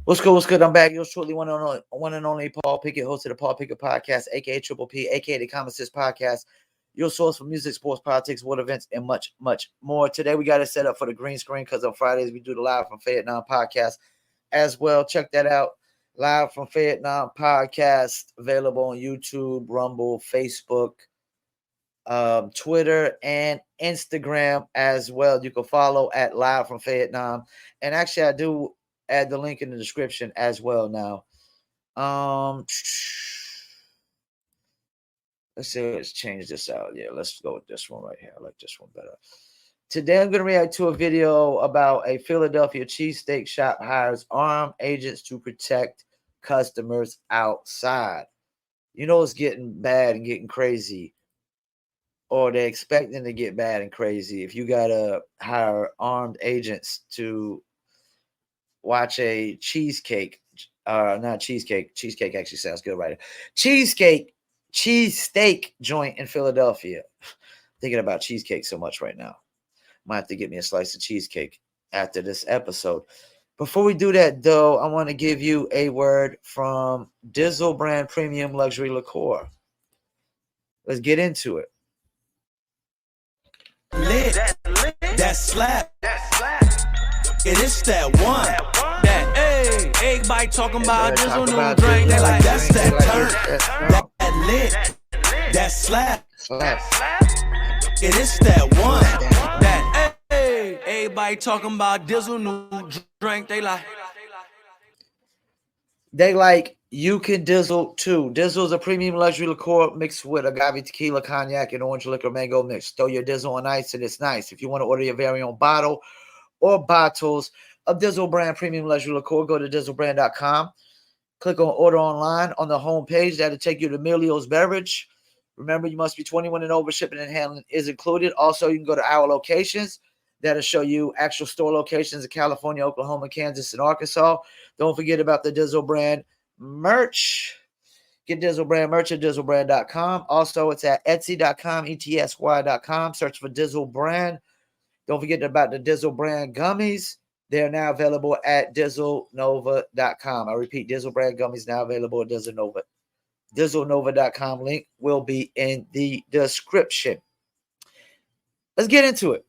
What's good? What's good? I'm back. Yours truly, one and only Paul Pickett, host of the Paul Pickett Podcast, aka Triple P, aka the Common Sense Podcast, your source for music, sports, politics, world events, and much, much more. Today, we got it set up for the green screen because on Fridays, we do the Live from Vietnam podcast as well. Check that out. Live from Vietnam podcast, available on YouTube, Rumble, Facebook, Twitter, and Instagram as well. You can follow at Live from Vietnam. And actually, I do add the link in the description as well now. Let's see, let's change this out. Yeah, let's go with this one right here. I like this one better. Today, I'm going to react to a video about a Philadelphia cheesesteak shop hires armed agents to protect customers outside. You know, it's getting bad and getting crazy, or they're expecting to get bad and crazy if you got to hire armed agents to watch a cheesesteak actually sounds good, right? Cheesesteak joint in Philadelphia. Thinking about cheesecake so much right now. Might have to get me a slice of cheesecake after this episode. Before we do that, though, I want to give you a word from Dizzle brand premium luxury liqueur. Let's get into it. Lit, that slap, it is that one, that egg bite talking about Dizzle new drink. They like that's that turn, that lit, that slap, it is that one, that egg bite talking about Dizzle new drink. They like you can Dizzle too. Dizzle is a premium luxury liqueur mixed with agave tequila, cognac, and orange liquor mango mix. Throw your Dizzle on ice and it's nice. If you want to order your very own bottle or bottles of Dizzle brand premium luxury liqueur, go to dizzlebrand.com. Click on order online. On the home page, that'll take you to Emilio's Beverage. Remember, you must be 21 and over. Shipping and handling is included. Also, you can go to our locations. That'll show you actual store locations in California, Oklahoma, Kansas, and Arkansas. Don't forget about the Dizzle brand merch. Get Dizzle brand merch at dizzlebrand.com. Also, it's at etsy.com, etsy.com. Search for Dizzle brand. Don't forget about the Dizzle brand gummies. They're now available at dizzlenova.com. I repeat, Dizzle brand gummies now available at dizzlenova.com. Link will be in the description. Let's get into it.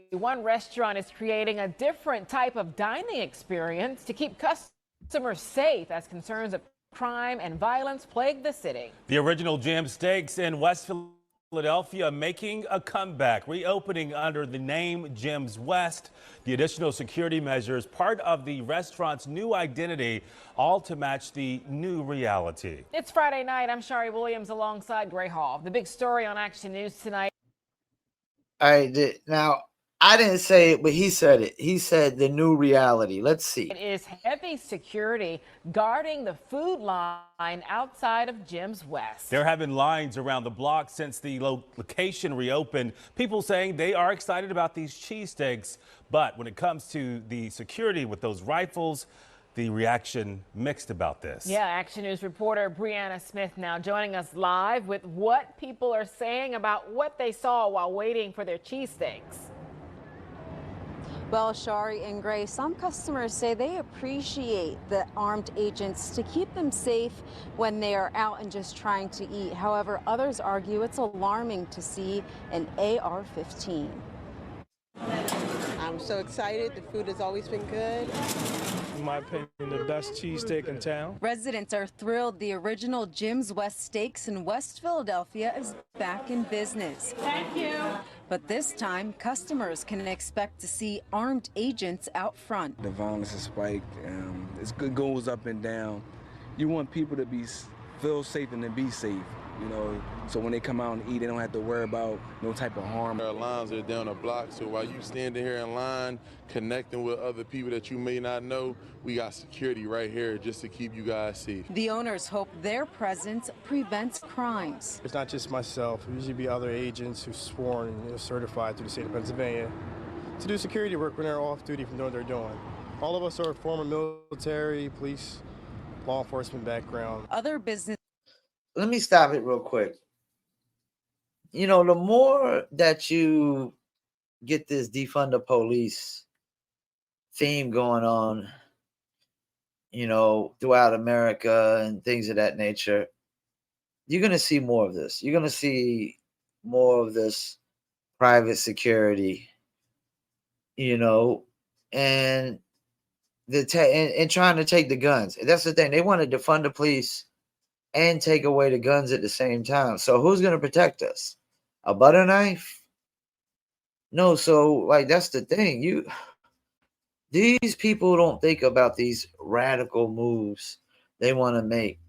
One restaurant is creating a different type of dining experience to keep customers safe as concerns of crime and violence plague the city. The original Jim Steaks in West Philadelphia making a comeback, reopening under the name Jim's West. The additional security measures, part of the restaurant's new identity, all to match the new reality. It's Friday night. I'm Shari Williams alongside Gray Hall. The big story on Action News tonight. All right, now I didn't say it, but he said it. He said the new reality. Let's see. It is heavy security guarding the food line outside of Jim's West. There have been lines around the block since the location reopened. People saying they are excited about these cheesesteaks, but when it comes to the security with those rifles, the reaction mixed about this. Yeah, Action News reporter Brianna Smith now joining us live with what people are saying about what they saw while waiting for their cheesesteaks. Well, Shari and Gray, some customers say they appreciate the armed agents to keep them safe when they are out and just trying to eat. However, others argue it's alarming to see an AR-15. I'm so excited. The food has always been good. In my opinion, the best cheesesteak in town. Residents are thrilled the original Jim's West Steaks in West Philadelphia is back in business. Thank you. But this time, customers can expect to see armed agents out front. The violence has spiked. It goes up and down. You want people to feel safe and to be safe, you know, so when they come out and eat, they don't have to worry about no type of harm. Our lines are down a block, so while you standing here in line, connecting with other people that you may not know, we got security right here just to keep you guys safe. The owners hope their presence prevents crimes. It's not just myself. It usually be other agents who's sworn and certified through the state of Pennsylvania to do security work when they're off duty from doing what they're doing. All of us are former military, police, law enforcement background. Other business. Let me stop it real quick. You know, the more that you get this defund the police theme going on, throughout America and things of that nature, you're going to see more of this. You're going to see more of this private security, and and trying to take the guns. That's the thing. They want to defund the police and take away the guns at the same time. So who's going to protect us? A butter knife? No. So like, that's the thing. These people don't think about these radical moves they want to make,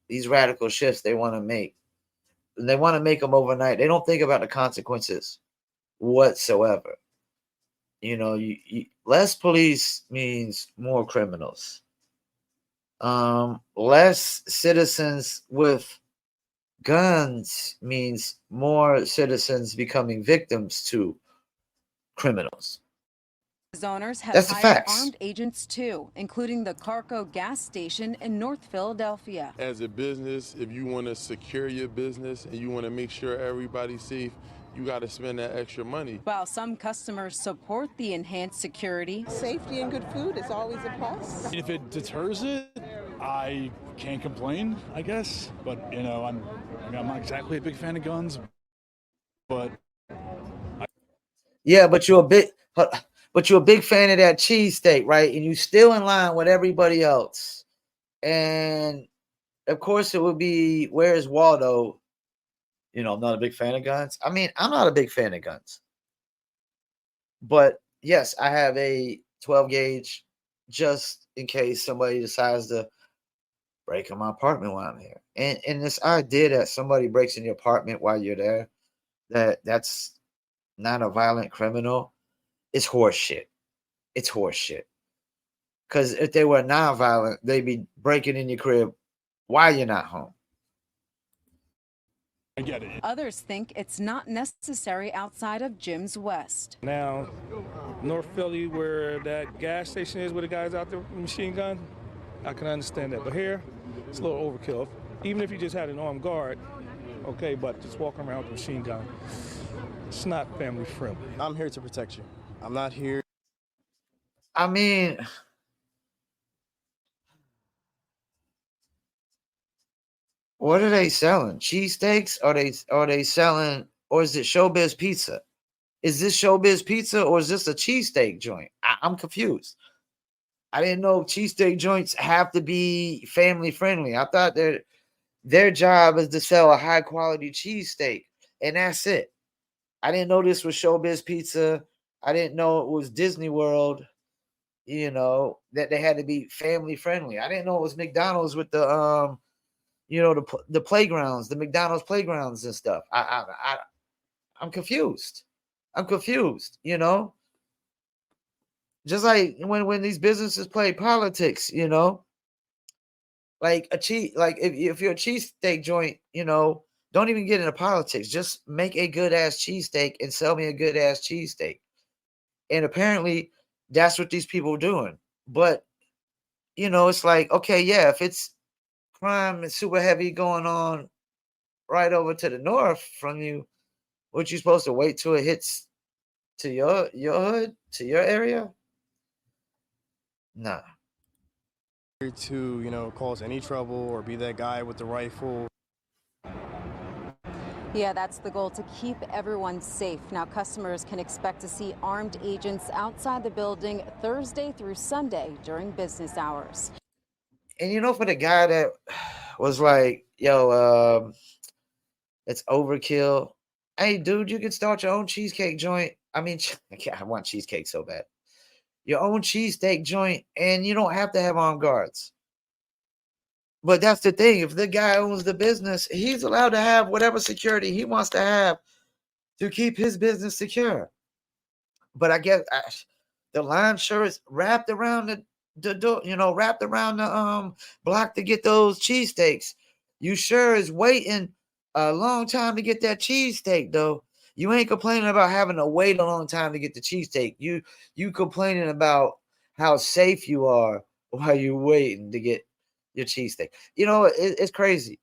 these radical shifts they want to make. And they want to make them overnight. They don't think about the consequences whatsoever. Less police means more criminals. Less citizens with guns means more citizens becoming victims to criminals. Owners have That's the hired facts. armed agents too, including the Carco gas station in North Philadelphia. As a business, if you want to secure your business and you want to make sure everybody's safe, you got to spend that extra money. While some customers support the enhanced security, Safety and good food is always a plus. If it deters it, I can't complain, I guess. But I'm not exactly a big fan of guns. But yeah, but you're a big fan of that cheesesteak, right? And you still in line with everybody else. And of course, it would be, where's Waldo? I'm not a big fan of guns. I mean, I'm not a big fan of guns. But yes, I have a 12 gauge just in case somebody decides to break in my apartment while I'm here. And this idea that somebody breaks in your apartment while you're there, that's not a violent criminal, is horse shit. It's horse shit. Because if they were non-violent, they'd be breaking in your crib while you're not home. I get it. Others think it's not necessary outside of Jim's West. Now, North Philly, where that gas station is, where the guy's out there with the machine gun, I can understand that. But here, it's a little overkill. Even if you just had an armed guard, okay, but just walking around with a machine gun, it's not family friendly. I'm here to protect you. I'm not here. I mean, what are they selling? Cheesesteaks? Are they selling, or is it Showbiz Pizza? Is this Showbiz Pizza or is this a cheesesteak joint? I'm confused. I didn't know cheesesteak joints have to be family friendly. I thought their job is to sell a high quality cheesesteak, and that's it. I didn't know this was Showbiz Pizza. I didn't know it was Disney World. That they had to be family friendly. I didn't know it was McDonald's with the the playgrounds, the McDonald's playgrounds and stuff. I'm confused. I'm confused. Just like when these businesses play politics, like if you're a cheesesteak joint, don't even get into politics. Just make a good ass cheesesteak and sell me a good ass cheesesteak. And apparently that's what these people are doing. But it's like, okay, yeah, if it's crime is super heavy going on right over to the north from you, what you supposed to wait till it hits to your hood, to your area? Nah. Here to, cause any trouble or be that guy with the rifle. Yeah, that's the goal, to keep everyone safe. Now, customers can expect to see armed agents outside the building Thursday through Sunday during business hours. And for the guy that was like, yo, it's overkill. Hey, dude, you can start your own cheesecake joint. I mean, I want cheesecake so bad. Your own cheesesteak joint, and you don't have to have armed guards. But that's the thing. If the guy owns the business, he's allowed to have whatever security he wants to have to keep his business secure. But I guess the line sure is wrapped around the door, wrapped around the block to get those cheesesteaks. You sure is waiting a long time to get that cheesesteak, though. You ain't complaining about having to wait a long time to get the cheesesteak. You complaining about how safe you are while you're waiting to get your cheesesteak. It's crazy.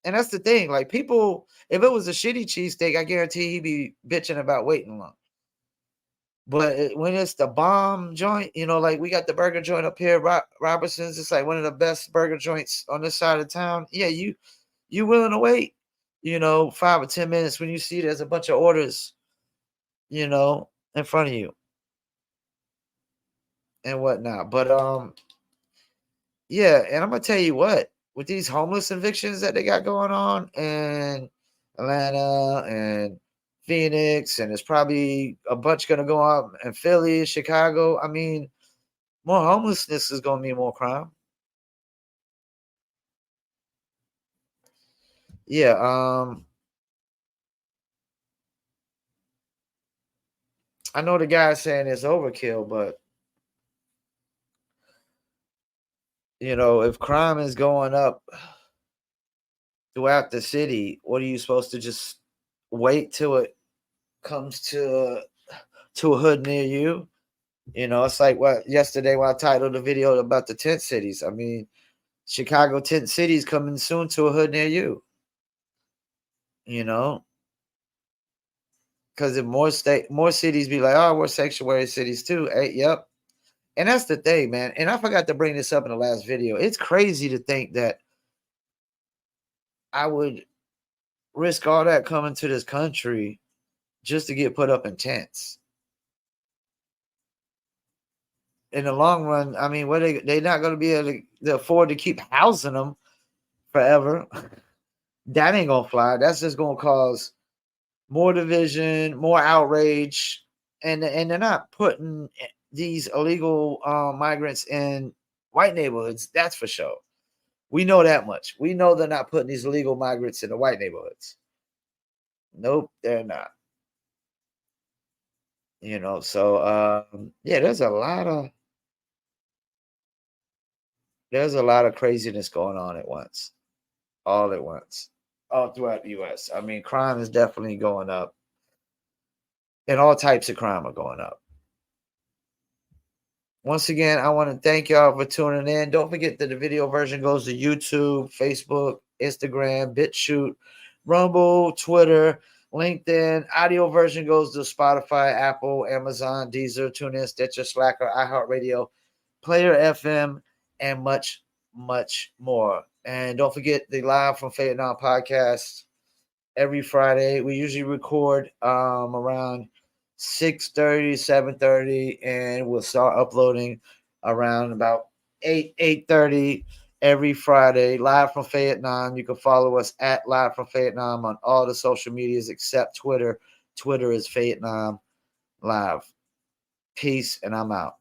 And that's the thing. Like, people, if it was a shitty cheesesteak, I guarantee he'd be bitching about waiting long. But when it's the bomb joint, like we got the burger joint up here, Robertson's. It's like one of the best burger joints on this side of town. Yeah, you willing to wait, 5 or 10 minutes when you see there's a bunch of orders, in front of you and whatnot. But yeah, and I'm gonna tell you what, with these homeless evictions that they got going on in Atlanta and Phoenix, and there's probably a bunch gonna go on in Philly, Chicago. I mean, more homelessness is gonna mean more crime. Yeah, I know the guy's saying it's overkill, but if crime is going up throughout the city, what are you supposed to just wait till it comes to a hood near you? It's like what yesterday when I titled the video about the tent cities. I mean, Chicago tent cities coming soon to a hood near you. Because if more cities be like, oh, we're sanctuary cities too. Hey, yep. And that's the thing, man. And I forgot to bring this up in the last video. It's crazy to think that I would risk all that coming to this country just to get put up in tents. In the long run, I mean, they're not going to be able to afford to keep housing them forever. That ain't going to fly. That's just going to cause more division, more outrage, and they're not putting these illegal migrants in white neighborhoods. That's for sure. We know that much. We know they're not putting these illegal migrants in the white neighborhoods. Nope, they're not. So yeah, there's a lot of craziness going on at once, all at once, all throughout the U.S. I mean, crime is definitely going up, and all types of crime are going up. Once again, I want to thank y'all for tuning in. Don't forget that the video version goes to YouTube, Facebook, Instagram, BitChute, Rumble, Twitter, LinkedIn. Audio version goes to Spotify, Apple, Amazon, Deezer, TuneIn, Stitcher, Slacker, iHeartRadio, Player FM, and much, much more. And don't forget the Live from Vietnam podcast every Friday. We usually record around 6:30, 7:30, and we'll start uploading around about 8:30 every Friday. Live from Vietnam. You can follow us at Live from Vietnam on all the social medias except Twitter. Twitter is Vietnam Live. Peace, and I'm out.